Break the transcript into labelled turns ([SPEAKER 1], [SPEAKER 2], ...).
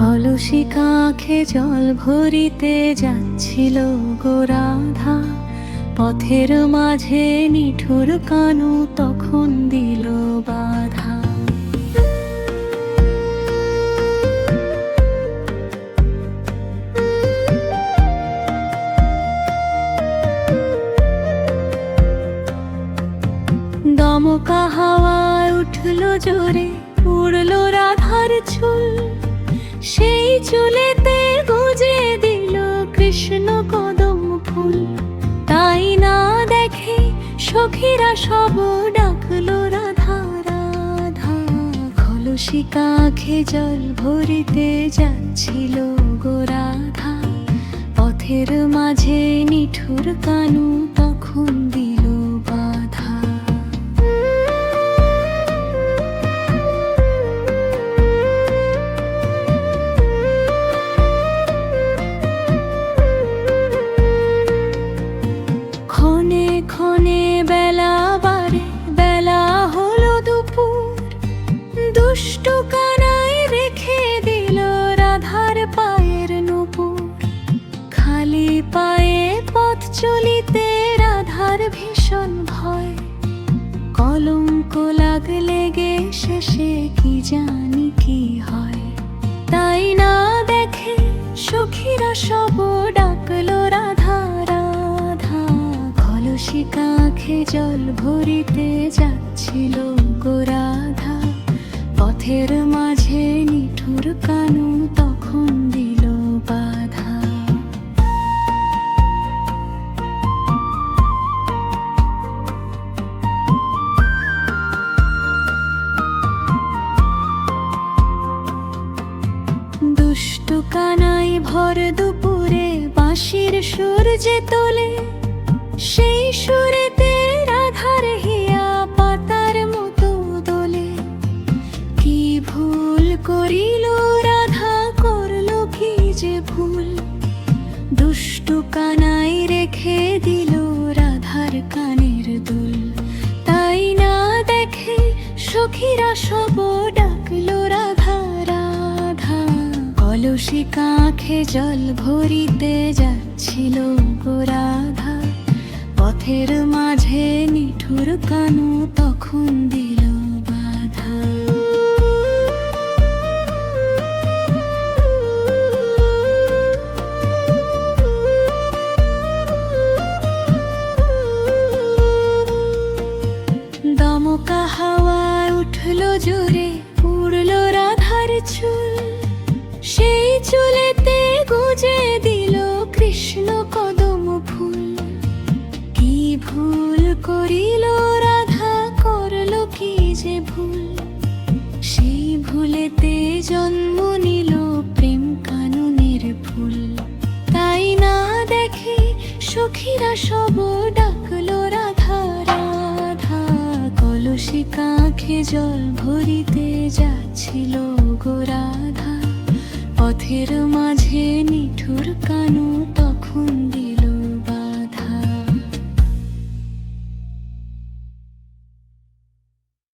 [SPEAKER 1] কলসি কাঁখে জল ভরিতে যাচ্ছিল গো রাধা, পথের মাঝে নিঠুর কানু তখন দিল বাধা। দমকা হাওয়ায় উঠল জোরে, উড়ল রাধার চুল, সেই চুলেতে গুজে দিল কৃষ্ণ কদম ফুল। তাই না দেখে সখীরা সব ডাকলো রাধা রাধা, কলসি কাঁখে জল ভরিতে যাচ্ছিল গো রাধা, পথের মাঝে নিঠুর কানু তখন দিল বাধা। ক্ষণে ক্ষণে বেলা বাড়ে, বেলা হলো দুপুর, দুষ্ট কানাই রেখে দিল রাধার পায়ের নূপুর। খালি পায়ে পথ চলিতে রাধার ভীষণ ভয়, কলঙ্ক লাগলে গে শেষে কি জানি কি হয়। তাই না দেখে সখীরা সব ডাকলো রাধা রাধা, কলসি কাঁখে জল ভরিতে যাচ্ছিল গো রাধা, পথের মাঝে নিঠুর কানু তখন দিল বাধা। দুষ্ট কানাই ভর দুপুরে বাঁশির সুর যে তোলে, সেই সুরেতে রাধার হিয়া পাতার মতো দোলে। কি ভুল করিল রাধা, করলো কি যে ভুল, দুষ্ট কানাই রেখে দিল রাধার কানের দুল। তাই না দেখে সখীরা সব ডাকলো রাধা রাধা, কলসি কাঁখে জল ভরিতে যাচ্ছিল গো রাধা, পথের মাঝে নিঠুর কানু তখন দিল বাধা। দমকা হাওয়ায় উঠল জোরে, উড়ল রাধার চুল, সেই চুলেতে গুজে দিল কৃষ্ণ কদম ফুল। কি ভুল করিল রাধা, করলো কি যে ভুল, সেই ভুলেতে জন্ম নিল প্রেম কাননের ফুল। তাই না দেখে সখীরা সব ডাকলো রাধা রাধা, কলসি কাঁখে জল ভরিতে যাচ্ছিল গো রাধা, পথের মাঝে নিঠুর কানু তখন